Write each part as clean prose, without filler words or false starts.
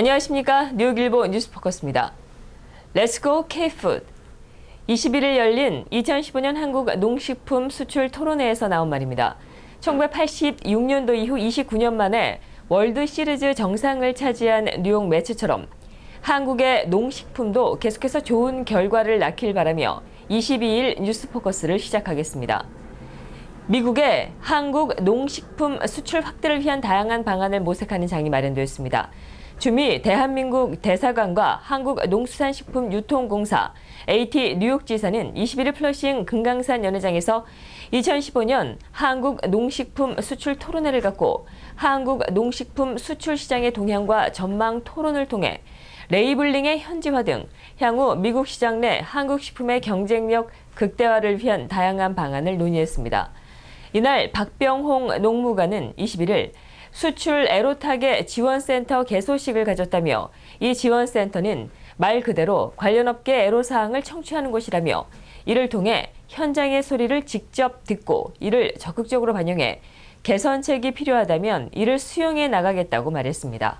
안녕하십니까. 뉴욕일보 뉴스포커스입니다. 렛츠고 K푸드. 21일 열린 2015년 한국 농식품 수출 토론회에서 나온 말입니다. 1986년도 이후 29년 만에 월드 시리즈 정상을 차지한 뉴욕 매츠처럼 한국의 농식품도 계속해서 좋은 결과를 낳길 바라며 22일 뉴스포커스를 시작하겠습니다. 미국의 한국 농식품 수출 확대를 위한 다양한 방안을 모색하는 장이 마련되었습니다. 주미 대한민국 대사관과 한국농수산식품유통공사, AT 뉴욕지사는 21일 플러싱 금강산 연회장에서 2015년 한국 농식품 수출 토론회를 갖고 한국 농식품 수출 시장의 동향과 전망 토론을 통해 레이블링의 현지화 등 향후 미국 시장 내 한국 식품의 경쟁력 극대화를 위한 다양한 방안을 논의했습니다. 이날 박병홍 농무관은 21일 수출 애로타겟 지원센터 개소식을 가졌다며 이 지원센터는 말 그대로 관련 업계 애로사항을 청취하는 곳이라며 이를 통해 현장의 소리를 직접 듣고 이를 적극적으로 반영해 개선책이 필요하다면 이를 수용해 나가겠다고 말했습니다.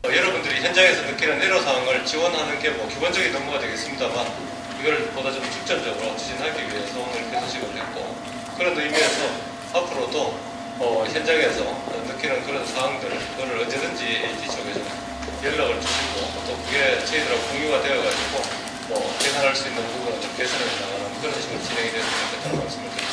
여러분들이 현장에서 느끼는 애로사항을 지원하는 게 기본적인 업무가 되겠습니다만 이걸 보다 좀 중점적으로 추진하기 위해서 오늘 개소식을 했고 그런 의미에서 앞으로도 현장에서 느끼는 그런 사항들을 그걸 언제든지 AT 쪽에서 연락을 주시고 또 그게 저희들하고 공유가 되어가지고 개선할 수 있는 부분을 좀 개선해 나가는 그런 식으로 진행이 됐으면 좋겠다는 말씀을 드리고요.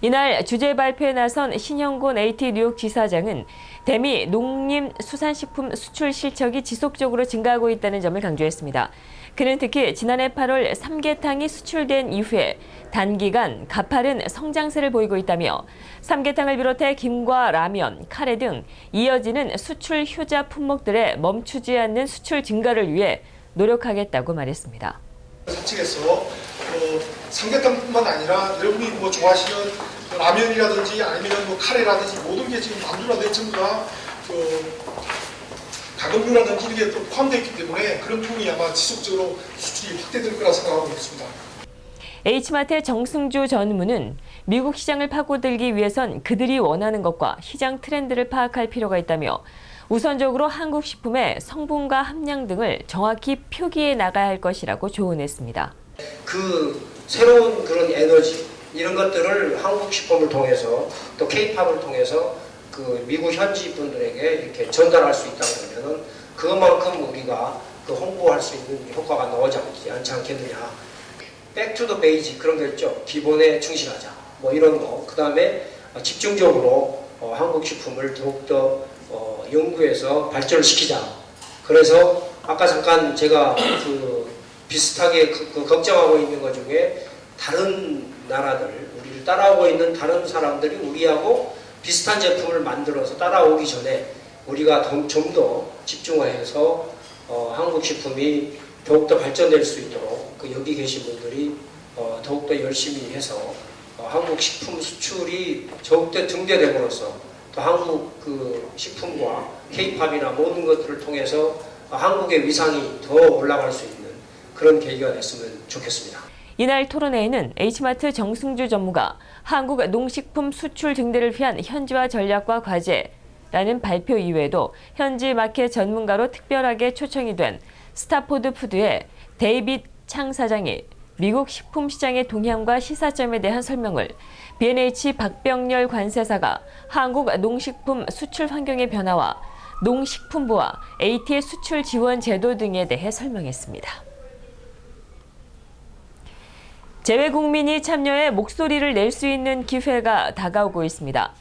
이날 주재 발표에 나선 신형곤 AT 뉴욕 지사장은 대미 농림수산식품 수출 실적이 지속적으로 증가하고 있다는 점을 강조했습니다. 그는 특히 지난해 8월 삼계탕이 수출된 이후에 단기간 가파른 성장세를 보이고 있다며 삼계탕을 비롯해 김과 라면, 카레 등 이어지는 수출 효자 품목들의 멈추지 않는 수출 증가를 위해 노력하겠다고 말했습니다. 사측에서 삼계탕뿐만 아니라 여러분이 좋아하시는 라면이라든지 아니면 카레라든지 모든 게 지금 만두라든지 전부 다 가금류라든지 이렇게 또 포함되어 있기 때문에 그런 부분이 아마 지속적으로 수출이 확대될 거라 생각하고 있습니다. H마트의 정승주 전무는 미국 시장을 파고들기 위해선 그들이 원하는 것과 시장 트렌드를 파악할 필요가 있다며 우선적으로 한국 식품의 성분과 함량 등을 정확히 표기해 나가야 할 것이라고 조언했습니다. 그 새로운 그런 에너지 이런 것들을 한국 식품을 통해서 또 K-팝을 통해서 그 미국 현지 분들에게 이렇게 전달할 수 있다 그러면은 그만큼 우리가 그 홍보할 수 있는 효과가 나오지 않지 않겠느냐. 백투더 베이직 그런 거 있죠. 기본에 충실하자. 이런 거. 그 다음에 집중적으로 한국 식품을 더욱더 연구해서 발전을 시키자. 그래서 아까 잠깐 제가 비슷하게 걱정하고 있는 것 중에 다른 나라들, 우리를 따라오고 있는 다른 사람들이 우리하고 비슷한 제품을 만들어서 따라오기 전에 우리가 좀 더 집중해서 한국 식품이 더욱더 발전될 수 있도록 여기 계신 분들이 더욱더 열심히 해서 한국 식품 수출이 더욱더 증대됨으로써 또 한국 식품과 K-팝이나 모든 것들을 통해서 한국의 위상이 더 올라갈 수 있는 그런 계기가 됐으면 좋겠습니다. 이날 토론회에는 H마트 정승주 전무가 한국 농식품 수출 증대를 위한 현지화 전략과 과제라는 발표 이외에도 현지 마켓 전문가로 특별하게 초청이 된 스타포드 푸드의 데이빗 창 사장이 미국 식품 시장의 동향과 시사점에 대한 설명을, B&H 박병렬 관세사가 한국 농식품 수출 환경의 변화와 농식품부와 AT의 수출 지원 제도 등에 대해 설명했습니다. 재외국민이 참여해 목소리를 낼 수 있는 기회가 다가오고 있습니다.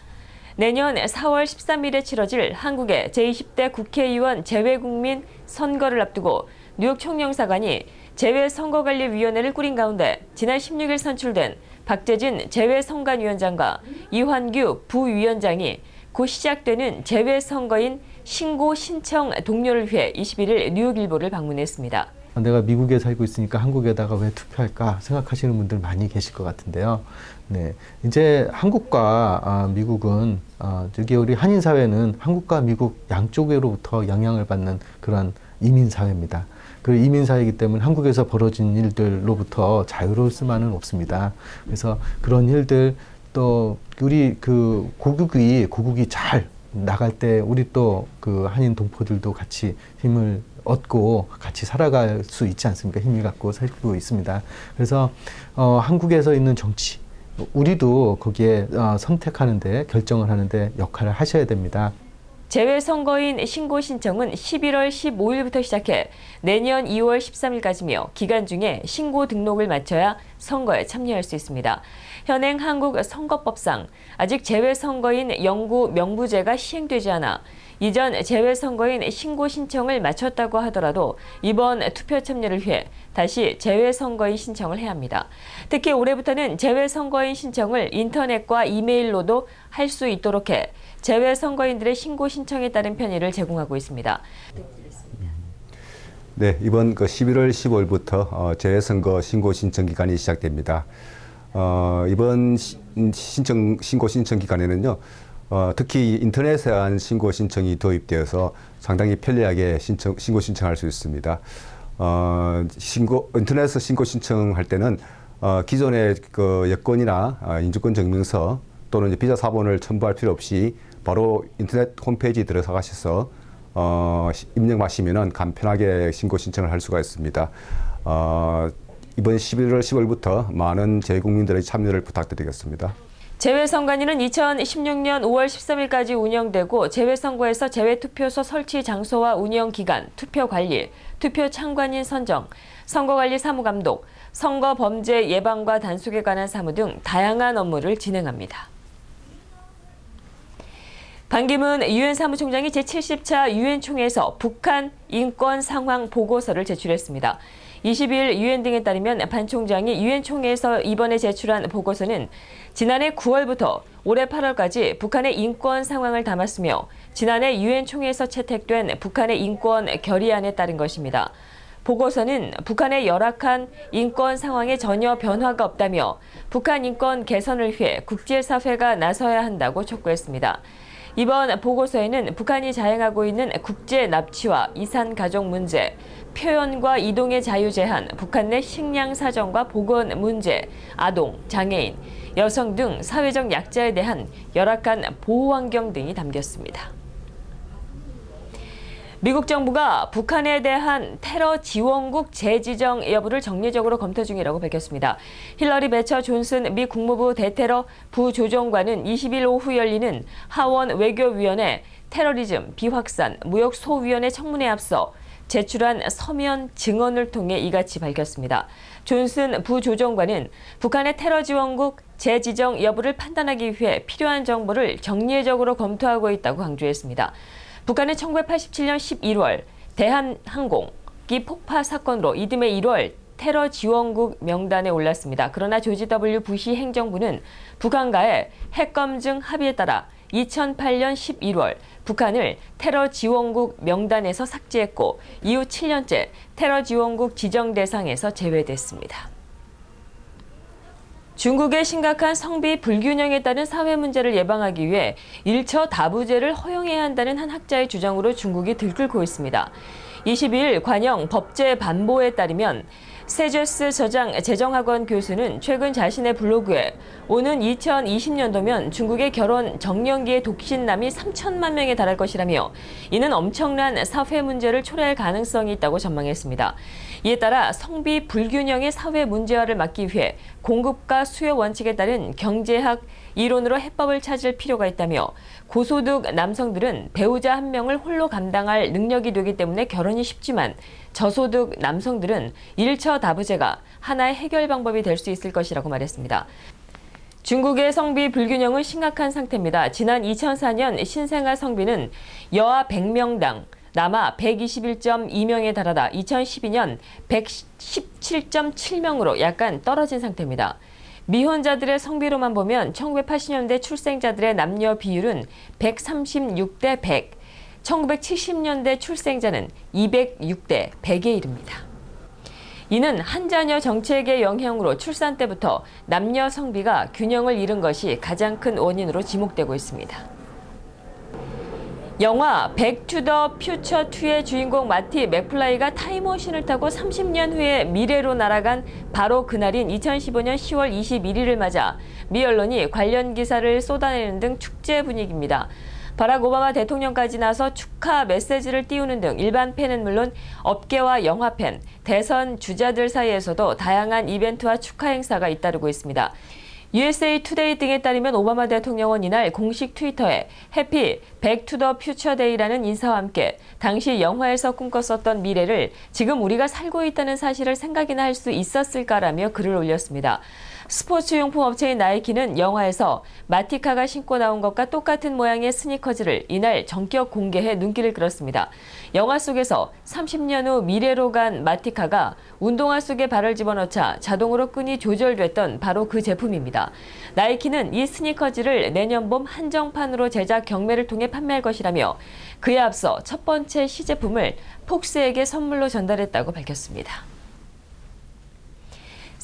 내년 4월 13일에 치러질 한국의 제20대 국회의원 재외국민 선거를 앞두고 뉴욕 총영사관이 재외선거관리위원회를 꾸린 가운데 지난 16일 선출된 박재진 재외선관위원장과 이환규 부위원장이 곧 시작되는 재외선거인 신고 신청 동료를 위해 21일 뉴욕일보를 방문했습니다. 내가 미국에 살고 있으니까 한국에다가 왜 투표할까 생각하시는 분들 많이 계실 것 같은데요. 네, 이제 한국과 미국은 여기 우리 한인 사회는 한국과 미국 양쪽으로부터 영향을 받는 그런 이민 사회입니다. 그 이민 사회이기 때문에 한국에서 벌어진 일들로부터 자유로울 수만은 없습니다. 그래서 그런 일들 또 우리 고국이 잘 나갈 때 우리 또 그 한인 동포들도 같이 힘을 얻고 같이 살아갈 수 있지 않습니까? 힘을 갖고 살고 있습니다. 그래서 한국에서 있는 정치, 우리도 거기에 선택하는데, 결정을 하는데 역할을 하셔야 됩니다. 재외선거인 신고 신청은 11월 15일부터 시작해 내년 2월 13일까지며 기간 중에 신고 등록을 마쳐야 선거에 참여할 수 있습니다. 현행 한국 선거법상 아직 재외선거인 영구 명부제가 시행되지 않아 이전 재외선거인 신고 신청을 마쳤다고 하더라도 이번 투표 참여를 위해 다시 재외선거인 신청을 해야 합니다. 특히 올해부터는 재외선거인 신청을 인터넷과 이메일로도 할 수 있도록 해 재외선거인들의 신고 신청에 따른 편의를 제공하고 있습니다. 네, 이번 11월 15일부터 재외선거 신고 신청 기간이 시작됩니다. 이번 신고 신청 기간에는요, 특히 인터넷에 한 신고 신청이 도입되어서 상당히 편리하게 신고 신청할 수 있습니다. 인터넷에서 신고 신청할 때는 기존의 그 여권이나 인주권 증명서 또는 이제 비자 사본을 첨부할 필요 없이 바로 인터넷 홈페이지에 들어가셔서 입력하시면은 간편하게 신고 신청을 할 수가 있습니다. 이번 11월 10월부터 많은 재외국민들의 참여를 부탁드리겠습니다. 재외선관위는 2016년 5월 13일까지 운영되고 재외선거에서 재외투표소 설치 장소와 운영 기간, 투표 관리, 투표 참관인 선정, 선거관리 사무감독, 선거 범죄 예방과 단속에 관한 사무 등 다양한 업무를 진행합니다. 반기문 유엔 사무총장이 제70차 유엔 총회에서 북한 인권 상황 보고서를 제출했습니다. 22일 유엔 등에 따르면 반 총장이 유엔 총회에서 이번에 제출한 보고서는 지난해 9월부터 올해 8월까지 북한의 인권 상황을 담았으며 지난해 유엔 총회에서 채택된 북한의 인권 결의안에 따른 것입니다. 보고서는 북한의 열악한 인권 상황에 전혀 변화가 없다며 북한 인권 개선을 위해 국제사회가 나서야 한다고 촉구했습니다. 이번 보고서에는 북한이 자행하고 있는 국제 납치와 이산 가족 문제, 표현과 이동의 자유 제한, 북한 내 식량 사정과 보건 문제, 아동, 장애인, 여성 등 사회적 약자에 대한 열악한 보호 환경 등이 담겼습니다. 미국 정부가 북한에 대한 테러 지원국 재지정 여부를 정례적으로 검토 중이라고 밝혔습니다. 힐러리 베처 존슨 미 국무부 대테러 부조정관은 20일 오후 열리는 하원 외교위원회 테러리즘 비확산 무역 소위원회 청문회에 앞서 제출한 서면 증언을 통해 이같이 밝혔습니다. 존슨 부조정관은 북한의 테러 지원국 재지정 여부를 판단하기 위해 필요한 정보를 정례적으로 검토하고 있다고 강조했습니다. 북한은 1987년 11월 대한항공기 폭파 사건으로 이듬해 1월 테러 지원국 명단에 올랐습니다. 그러나 조지 W. 부시 행정부는 북한과의 핵검증 합의에 따라 2008년 11월 북한을 테러 지원국 명단에서 삭제했고 이후 7년째 테러 지원국 지정 대상에서 제외됐습니다. 중국의 심각한 성비 불균형에 따른 사회 문제를 예방하기 위해 일처 다부제를 허용해야 한다는 한 학자의 주장으로 중국이 들끓고 있습니다. 22일 관영 법제반보에 따르면 세제스 저장 재정학원 교수는 최근 자신의 블로그에 오는 2020년도면 중국의 결혼 정년기의 독신남이 3천만 명에 달할 것이라며 이는 엄청난 사회 문제를 초래할 가능성이 있다고 전망했습니다. 이에 따라 성비 불균형의 사회 문제화를 막기 위해 공급과 수요 원칙에 따른 경제학 이론으로 해법을 찾을 필요가 있다며 고소득 남성들은 배우자 한 명을 홀로 감당할 능력이 되기 때문에 결혼이 쉽지만 저소득 남성들은 일처 다부제가 하나의 해결 방법이 될 수 있을 것이라고 말했습니다. 중국의 성비 불균형은 심각한 상태입니다. 지난 2004년 신생아 성비는 여아 100명당 남아 121.2명에 달하다 2012년 117.7명으로 약간 떨어진 상태입니다. 미혼자들의 성비로만 보면 1980년대 출생자들의 남녀 비율은 136대 100, 1970년대 출생자는 206대 100에 이릅니다. 이는 한 자녀 정책의 영향으로 출산 때부터 남녀 성비가 균형을 잃은 것이 가장 큰 원인으로 지목되고 있습니다. 영화 백 투 더 퓨처 2의 주인공 마티 맥플라이가 타임머신을 타고 30년 후에 미래로 날아간 바로 그날인 2015년 10월 21일을 맞아 미 언론이 관련 기사를 쏟아내는 등 축제 분위기입니다. 바락 오바마 대통령까지 나서 축하 메시지를 띄우는 등 일반 팬은 물론 업계와 영화 팬, 대선 주자들 사이에서도 다양한 이벤트와 축하 행사가 잇따르고 있습니다. USA 투데이 등에 따르면 오바마 대통령은 이날 공식 트위터에 해피 백 투 더 퓨처 데이라는 인사와 함께 당시 영화에서 꿈꿨었던 미래를 지금 우리가 살고 있다는 사실을 생각이나 할 수 있었을까라며 글을 올렸습니다. 스포츠 용품 업체인 나이키는 영화에서 마티카가 신고 나온 것과 똑같은 모양의 스니커즈를 이날 전격 공개해 눈길을 끌었습니다. 영화 속에서 30년 후 미래로 간 마티카가 운동화 속에 발을 집어넣자 자동으로 끈이 조절됐던 바로 그 제품입니다. 나이키는 이 스니커즈를 내년 봄 한정판으로 제작 경매를 통해 판매할 것이라며 그에 앞서 첫 번째 시제품을 폭스에게 선물로 전달했다고 밝혔습니다.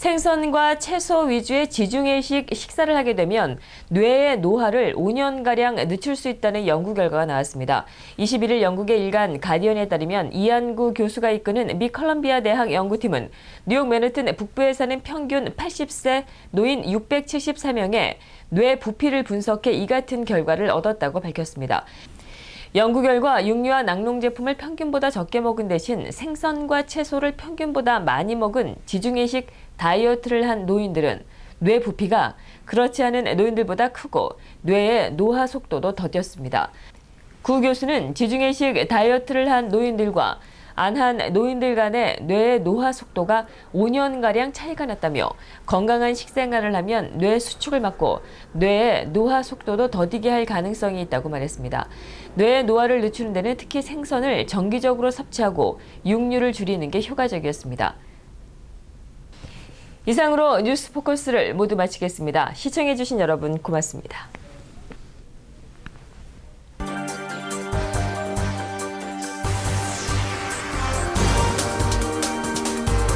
생선과 채소 위주의 지중해식 식사를 하게 되면 뇌의 노화를 5년가량 늦출 수 있다는 연구 결과가 나왔습니다. 21일 영국의 일간 가디언에 따르면 이한구 교수가 이끄는 미 컬럼비아 대학 연구팀은 뉴욕 맨해튼 북부에 사는 평균 80세 노인 674명의 뇌 부피를 분석해 이 같은 결과를 얻었다고 밝혔습니다. 연구 결과 육류와 낙농 제품을 평균보다 적게 먹은 대신 생선과 채소를 평균보다 많이 먹은 지중해식 다이어트를 한 노인들은 뇌 부피가 그렇지 않은 노인들보다 크고 뇌의 노화 속도도 더뎠습니다. 구 교수는 지중해식 다이어트를 한 노인들과 안 한 노인들 간의 뇌의 노화 속도가 5년가량 차이가 났다며 건강한 식생활을 하면 뇌 수축을 막고 뇌의 노화 속도도 더디게 할 가능성이 있다고 말했습니다. 뇌의 노화를 늦추는 데는 특히 생선을 정기적으로 섭취하고 육류를 줄이는 게 효과적이었습니다. 이상으로 뉴스 포커스를 모두 마치겠습니다. 시청해주신 여러분 고맙습니다.